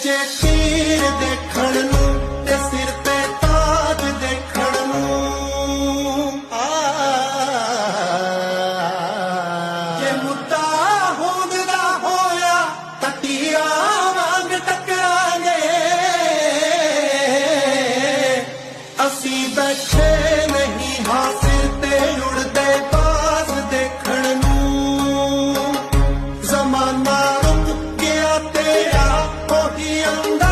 ਜੇ ਤੀਰ ਦੇਖਣ ਨੂੰ ਤੇ ਸਿਰ ਤੇ ਤਾਜ ਦੇਖਣ ਨੂੰ ਜੇ ਮੁੱਦਾ ਹੋਂਦ ਦਾ ਹੋਇਆ ਤਾਂ ਤੀਰਾਂ ਵਾਂਗ ਟਕਰਾਂਗੇ ਅਸੀਂ ਬੈਠੇ ਨਹੀਂ ਹਾਂ ਸਿਰ ਤੇ ਉੜਦੇ ਬਾਜ਼ ਦੇਖਣ ਨੂੰ ਜ਼ਮਾਨਾ ਰੁਕ ਗਿਆ ਤੇਰਾ ਉਹੀ ਅੰਦਾਜ਼